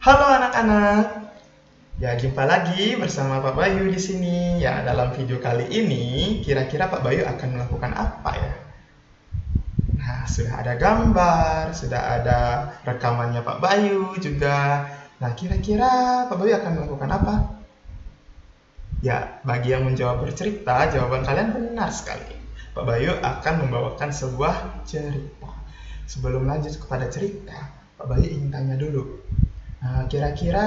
Halo anak-anak. Ya, jumpa lagi bersama Pak Bayu di sini. Ya, dalam video kali ini kira-kira Pak Bayu akan melakukan apa ya? Nah, sudah ada gambar, sudah ada rekamannya Pak Bayu juga. Nah, kira-kira Pak Bayu akan melakukan apa? Ya, bagi yang menjawab bercerita, jawaban kalian benar sekali. Pak Bayu akan membawakan sebuah cerita. Sebelum lanjut kepada cerita, Pak Bayu ingin tanya dulu. Nah, kira-kira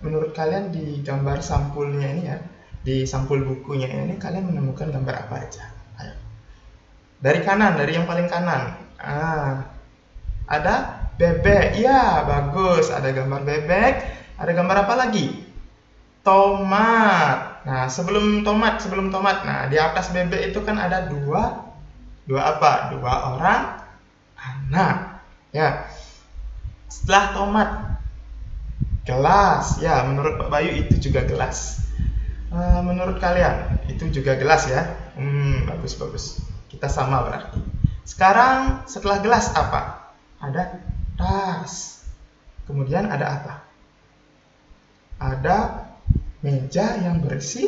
menurut kalian di gambar sampulnya ini ya, di sampul bukunya ini kalian menemukan gambar apa aja? Ayo. Dari kanan, dari yang paling kanan. Ada bebek. Ya, bagus. Ada gambar bebek. Ada gambar apa lagi? Tomat. Nah, sebelum tomat. Nah, di atas bebek itu kan ada dua apa? Dua orang anak. Ya. Setelah tomat, gelas. Ya, menurut Pak Bayu itu juga gelas. Menurut kalian itu juga gelas ya? Bagus. Kita sama berarti. Sekarang setelah gelas apa? Ada tas. Kemudian ada apa? Ada meja yang berisi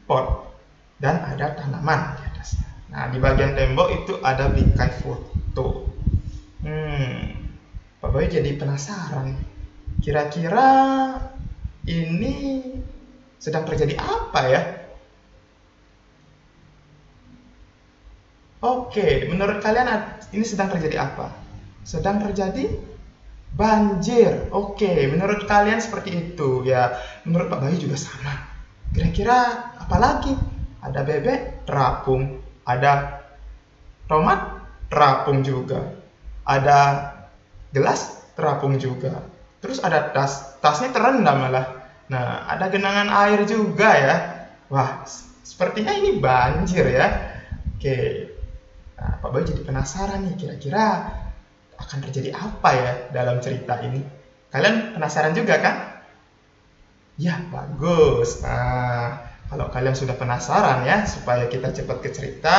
pot. Dan ada tanaman di atasnya. Nah, di bagian tembok itu ada bingkai foto. Pak Bayu jadi penasaran. Kira-kira ini sedang terjadi apa ya? Oke, menurut kalian ini sedang terjadi apa? Sedang terjadi banjir. Oke, menurut kalian seperti itu ya. Menurut Pak Bayu juga sama. Kira-kira apa lagi? Ada bebek, terapung. Ada tomat, terapung juga. Ada gelas, terapung juga. Terus ada tas. Tasnya terendam malah. Nah, ada genangan air juga ya. Wah, sepertinya ini banjir ya. Oke. Nah, Pak Bayu jadi penasaran nih, kira-kira akan terjadi apa ya dalam cerita ini? Kalian penasaran juga kan? Ya, bagus. Nah, kalau kalian sudah penasaran ya, supaya kita cepat ke cerita,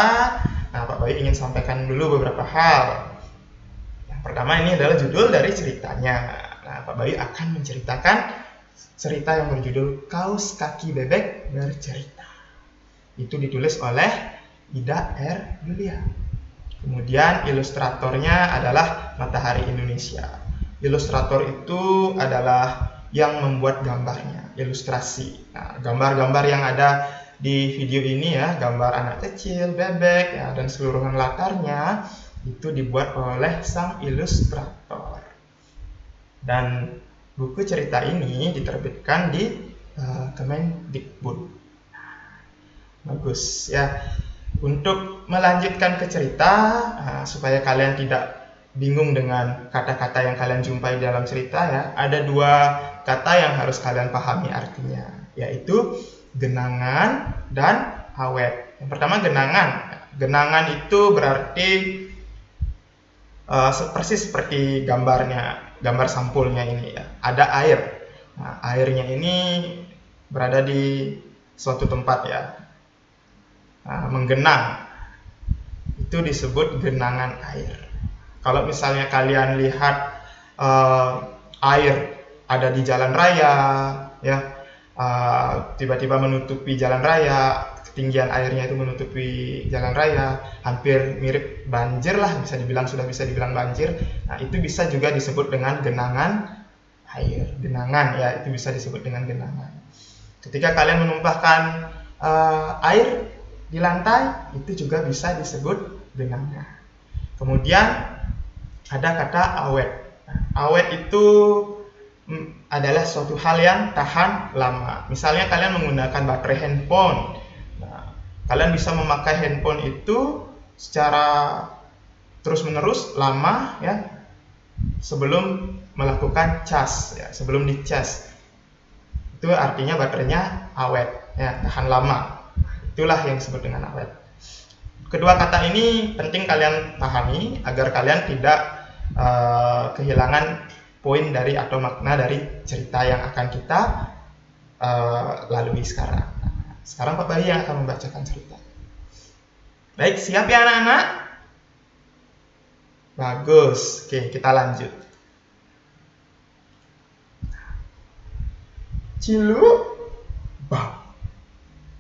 nah Pak Bayu ingin sampaikan dulu beberapa hal. Yang pertama ini adalah judul dari ceritanya. Nah, Pak Bayu akan menceritakan cerita yang berjudul Kaus Kaki Bebek Bercerita. Itu ditulis oleh Ida R. Yulia. Kemudian ilustratornya adalah Matahari Indonesia. Ilustrator itu adalah yang membuat gambarnya, ilustrasi. Nah, gambar-gambar yang ada di video ini ya, gambar anak kecil, bebek, ya, dan seluruh latarnya itu dibuat oleh sang ilustrator. Dan buku cerita ini diterbitkan di Kemendikbud. Bagus ya. Untuk melanjutkan ke cerita, supaya kalian tidak bingung dengan kata-kata yang kalian jumpai dalam cerita ya, ada dua kata yang harus kalian pahami artinya, yaitu genangan dan awet. Yang pertama genangan. Genangan itu berarti persis seperti gambar sampulnya ini ya. Ada air. Nah, airnya ini berada di suatu tempat ya. Menggenang, itu disebut genangan air. Kalau misalnya kalian lihat air ada di jalan raya ya, tiba-tiba menutupi jalan raya, ketinggian airnya itu menutupi jalan raya, hampir mirip banjir lah, sudah bisa dibilang banjir. Nah, itu bisa juga disebut dengan genangan air. Genangan ya, itu bisa disebut dengan genangan. Ketika kalian menumpahkan air di lantai, itu juga bisa disebut genangan. Kemudian ada kata awet. Awet itu adalah suatu hal yang tahan lama. Misalnya kalian menggunakan baterai handphone. Nah, kalian bisa memakai handphone itu secara terus-menerus lama ya, sebelum melakukan cas ya, sebelum dicas. Itu artinya baterainya awet ya, tahan lama. Itulah yang disebut dengan awet. Kedua kata ini penting kalian pahami agar kalian tidak kehilangan poin dari atau makna dari cerita yang akan kita lalui sekarang. Sekarang Pak Bayu yang akan membacakan cerita. Baik, siap ya anak-anak? Bagus. Oke, kita lanjut. Cilu, bau.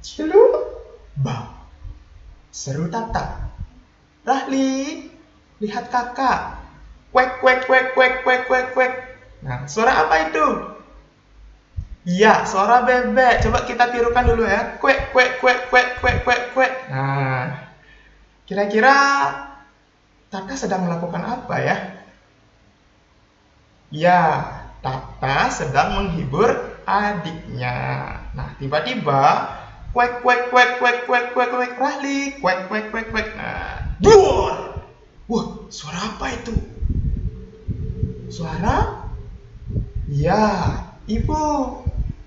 Cilu, bau. Seru Tata. Rahli, lihat kakak. Kwek, kwek, kwek, kwek, kwek, kwek, kwek. Nah, suara apa itu? Iya, suara bebek. Coba kita tirukan dulu ya. Kwek, kwek, kwek, kwek, kwek, kwek, kwek. Nah, kira-kira Tata sedang melakukan apa ya? Ya, Tata sedang menghibur adiknya. Nah, tiba-tiba kwek, kwek, kwek, kwek, kwek, kwek, kwek, Rahli. Kwek, kwek, kwek, kwek. Nah, duar. Wah, suara apa itu? Suara? Ya, Ibu.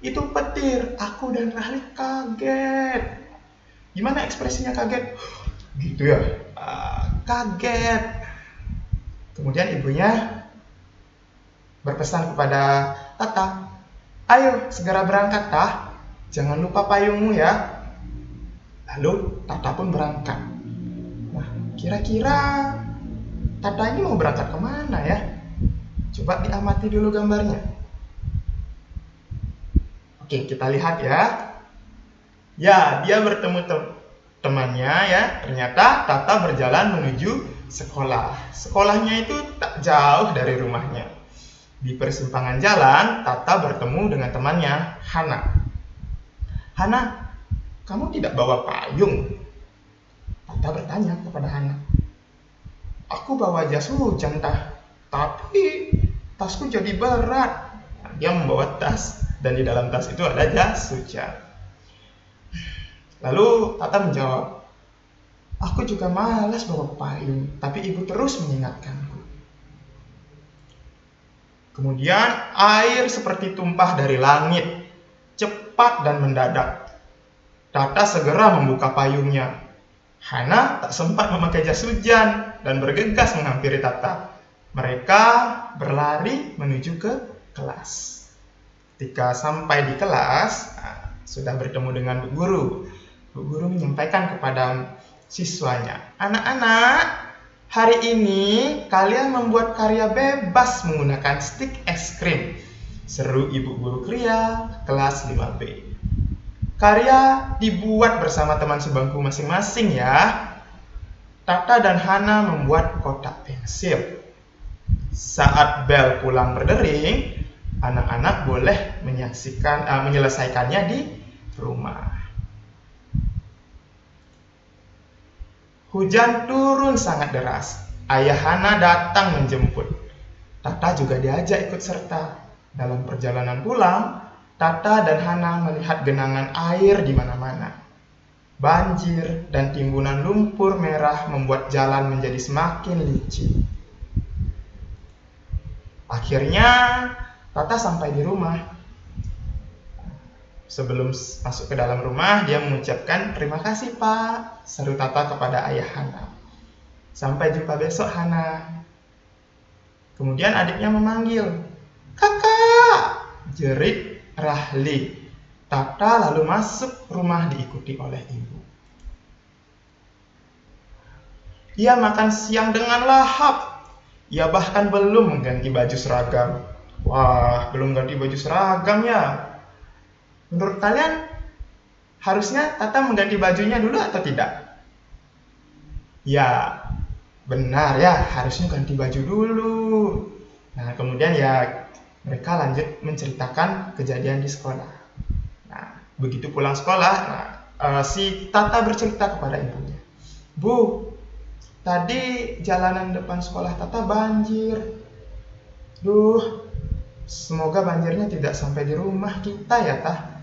Itu petir. Aku dan Rahli kaget. Gimana ekspresinya kaget? Gitu ya. Kaget. Kemudian ibunya berpesan kepada Tata, ayo segera berangkat Tah. Jangan lupa payungmu ya. Lalu Tata pun berangkat. Nah, kira-kira Tata ini mau berangkat kemana ya? Coba diamati dulu gambarnya. Oke, kita lihat ya. Ya, dia bertemu temannya ya. Ternyata Tata berjalan menuju sekolah. Sekolahnya itu tak jauh dari rumahnya. Di persimpangan jalan, Tata bertemu dengan temannya, Hana. Hana, kamu tidak bawa payung? Tata bertanya kepada Hana. Aku bawa jas hujan, Tah. Tapi tasku jadi berat. Dia membawa tas, dan di dalam tas itu ada jas hujan. Lalu Tata menjawab, aku juga malas bawa payung, tapi ibu terus mengingatkanku. Kemudian air seperti tumpah dari langit, cepat dan mendadak. Tata segera membuka payungnya. Hana tak sempat memakai jas hujan dan bergegas menghampiri Tata. Mereka berlari menuju ke kelas. Ketika sampai di kelas, sudah bertemu dengan Bu Guru. Bu Guru menyampaikan kepada siswanya, anak-anak, hari ini kalian membuat karya bebas menggunakan stik es krim. Seru Ibu Guru Kria, kelas 5B. Karya dibuat bersama teman sebangku masing-masing ya. Tata dan Hana membuat kotak pensil. Saat bel pulang berdering, anak-anak boleh menyelesaikannya di rumah. Hujan turun sangat deras. Ayah Hana datang menjemput. Tata juga diajak ikut serta. Dalam perjalanan pulang, Tata dan Hana melihat genangan air di mana-mana. Banjir dan timbunan lumpur merah membuat jalan menjadi semakin licin. Akhirnya, Tata sampai di rumah. Sebelum masuk ke dalam rumah, dia mengucapkan, terima kasih Pak, seru Tata kepada ayah Hana. Sampai jumpa besok Hana. Kemudian adiknya memanggil, kakak, jerit Rahli. Tata lalu masuk rumah diikuti oleh ibu. Ia makan siang dengan lahap. Ia bahkan belum mengganti baju seragam. Wah, belum ganti baju seragam ya. Menurut kalian, harusnya Tata mengganti bajunya dulu atau tidak? Ya, benar ya, harusnya ganti baju dulu. Nah, kemudian ya mereka lanjut menceritakan kejadian di sekolah. Nah, begitu pulang sekolah, si Tata bercerita kepada ibunya. Bu, tadi jalanan depan sekolah Tata banjir. Duh, semoga banjirnya tidak sampai di rumah kita ya, Tah.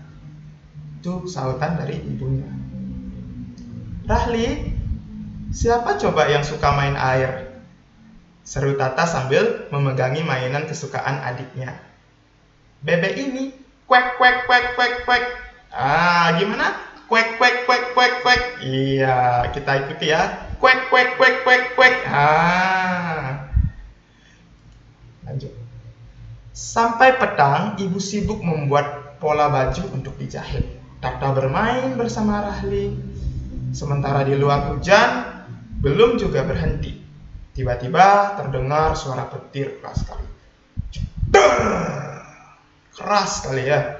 Itu sautan dari ibunya. Rahli, siapa coba yang suka main air? Seru Tata sambil memegangi mainan kesukaan adiknya. Bebek ini, kwek kwek kwek kwek kwek. Gimana? Kwek kwek kwek kwek kwek. Iya, kita ikuti ya. Kwek kwek kwek kwek kwek. Lanjut. Sampai petang, ibu sibuk membuat pola baju untuk dijahit. Tata bermain bersama Rahli. Sementara di luar hujan belum juga berhenti. Tiba-tiba terdengar suara petir keras sekali. Keras sekali ya.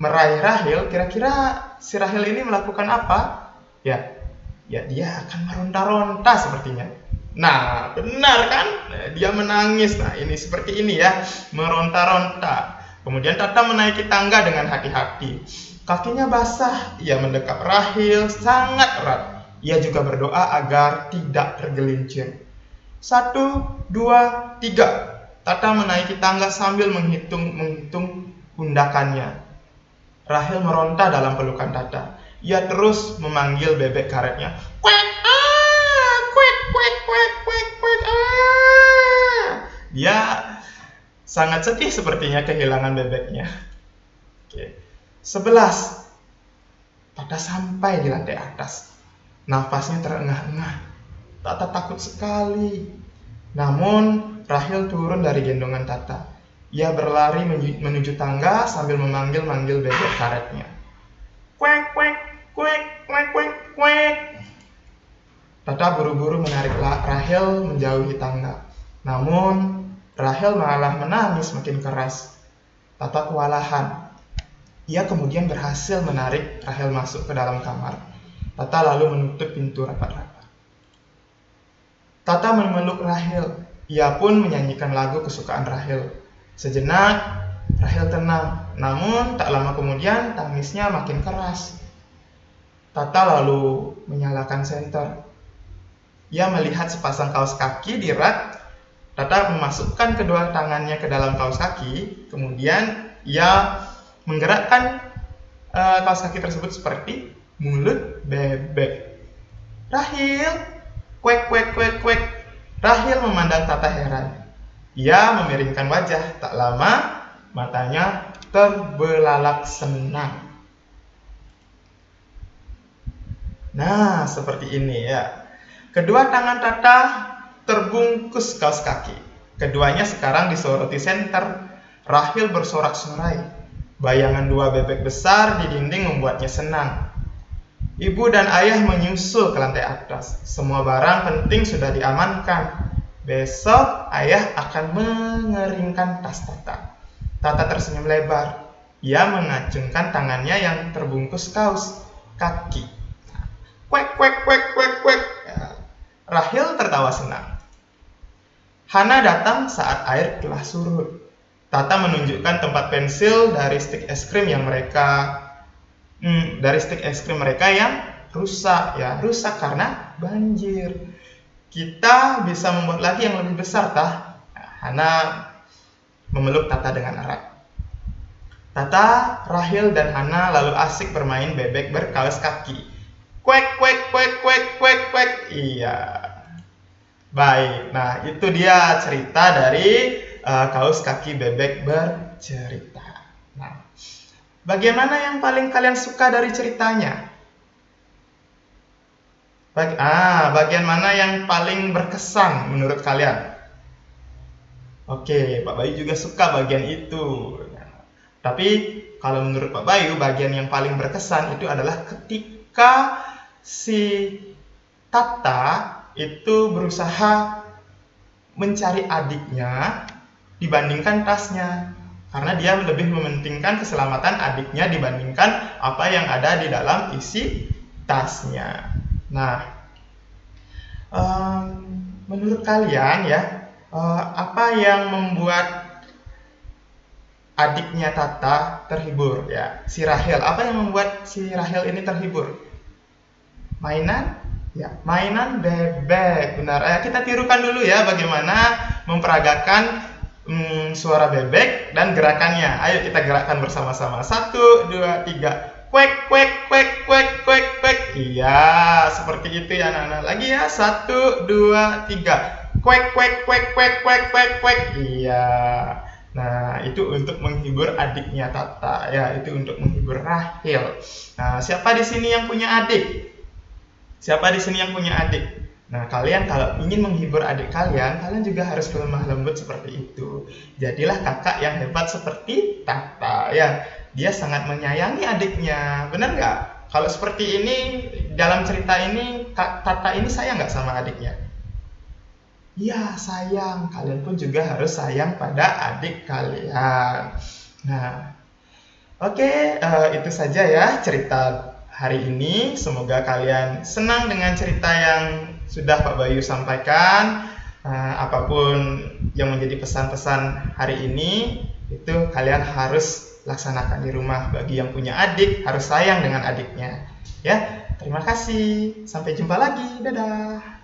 meraih Rahel, kira-kira si Rahel ini melakukan apa? Ya, dia akan meronta-ronta sepertinya. Nah, benar kan? Dia menangis. Nah, ini seperti ini ya, meronta-ronta. Kemudian Tata menaiki tangga dengan hati-hati. Kakinya basah, ia mendekap Rahel sangat erat. Ia juga berdoa agar tidak tergelincir. 1, 2, 3. Tata menaiki tangga sambil menghitung hundakannya. Rahel meronta dalam pelukan Tata. Ia terus memanggil bebek karetnya. Kuek, kuek, kuek, kuek, kuek, kuek, Dia sangat sedih sepertinya kehilangan bebeknya. Oke. 11. Tata sampai di lantai atas. Nafasnya terengah-engah. Tata takut sekali. Namun Rahel turun dari gendongan Tata. Ia berlari menuju tangga sambil memanggil-manggil bebek karetnya. Kuek, kuek, kuek, kuek, kuek, kuek. Tata buru-buru menarik Rahel menjauhi tangga. Namun Rahel malah menangis makin keras. Tata kewalahan. Ia kemudian berhasil menarik Rahel masuk ke dalam kamar. Tata lalu menutup pintu rapat-rapat. Tata memeluk Rahel. Ia pun menyanyikan lagu kesukaan Rahel. Sejenak, Rahel tenang. Namun tak lama kemudian tangisnya makin keras. Tata lalu menyalakan senter. Ia melihat sepasang kaos kaki di rak. Tata memasukkan kedua tangannya ke dalam kaos kaki. Kemudian ia menggerakkan kaos kaki tersebut seperti mulut bebek. Rahel, kuek, kuek, kuek, kuek. Rahel memandang Tata heran. Ia memiringkan wajah. Tak lama matanya terbelalak senang. Nah, seperti ini ya. Kedua tangan Tata terbungkus kaos kaki. Keduanya sekarang disoroti senter. Rahel bersorak-sorai. Bayangan dua bebek besar di dinding membuatnya senang. Ibu dan ayah menyusul ke lantai atas. Semua barang penting sudah diamankan. Besok ayah akan mengeringkan tas Tata. Tata tersenyum lebar. Ia mengacungkan tangannya yang terbungkus kaos kaki. Kuek, kuek, kuek, kuek, kuek. Rahel tertawa senang. Hana datang saat air telah surut. Tata menunjukkan tempat pensil dari stik es krim yang mereka yang rusak karena banjir. Kita bisa membuat lagi yang lebih besar, tah? Hana memeluk Tata dengan erat. Tata, Rahel dan Hana lalu asik bermain bebek berkaos kaki. Kuek, kuek, kuek, kuek, kuek, kuek. Iya. Baik. Nah, itu dia cerita dari kaos kaki bebek bercerita. Nah, bagaimana yang paling kalian suka dari ceritanya? Bagian mana yang paling berkesan menurut kalian? Oke, Pak Bayu juga suka bagian itu. Tapi kalau menurut Pak Bayu, bagian yang paling berkesan itu adalah ketika si Tata itu berusaha mencari adiknya dibandingkan tasnya, karena dia lebih mementingkan keselamatan adiknya dibandingkan apa yang ada di dalam isi tasnya. Nah, menurut kalian ya, apa yang membuat adiknya Tata terhibur ya? Si Rahel, apa yang membuat si Rahel ini terhibur? Mainan? Ya, mainan bebek. Benar. Kita tirukan dulu ya bagaimana memperagakan suara bebek dan gerakannya. Ayo kita gerakkan bersama-sama. 1, 2, 3. Kuek, kuek, kuek, kuek, kuek, kuek. Iya, seperti itu ya anak-anak. Lagi ya. 1, 2, 3. Kuek, kuek, kuek, kuek, kuek, kuek, kuek. Iya. Nah, itu untuk menghibur adiknya Tata. Ya, itu untuk menghibur Rahel. Nah, siapa di sini yang punya adik? Siapa di sini yang punya adik? Nah, kalian kalau ingin menghibur adik kalian juga harus lemah lembut seperti itu. Jadilah kakak yang hebat seperti Tata. Ya, dia sangat menyayangi adiknya. Benar nggak? Kalau seperti ini, dalam cerita ini, Tata ini sayang nggak sama adiknya? Iya, sayang. Kalian pun juga harus sayang pada adik kalian. Nah, Oke, itu saja ya cerita hari ini. Semoga kalian senang dengan cerita yang sudah Pak Bayu sampaikan. Apapun yang menjadi pesan-pesan hari ini, itu kalian harus laksanakan di rumah. Bagi yang punya adik, harus sayang dengan adiknya. Ya, terima kasih. Sampai jumpa lagi. Dadah.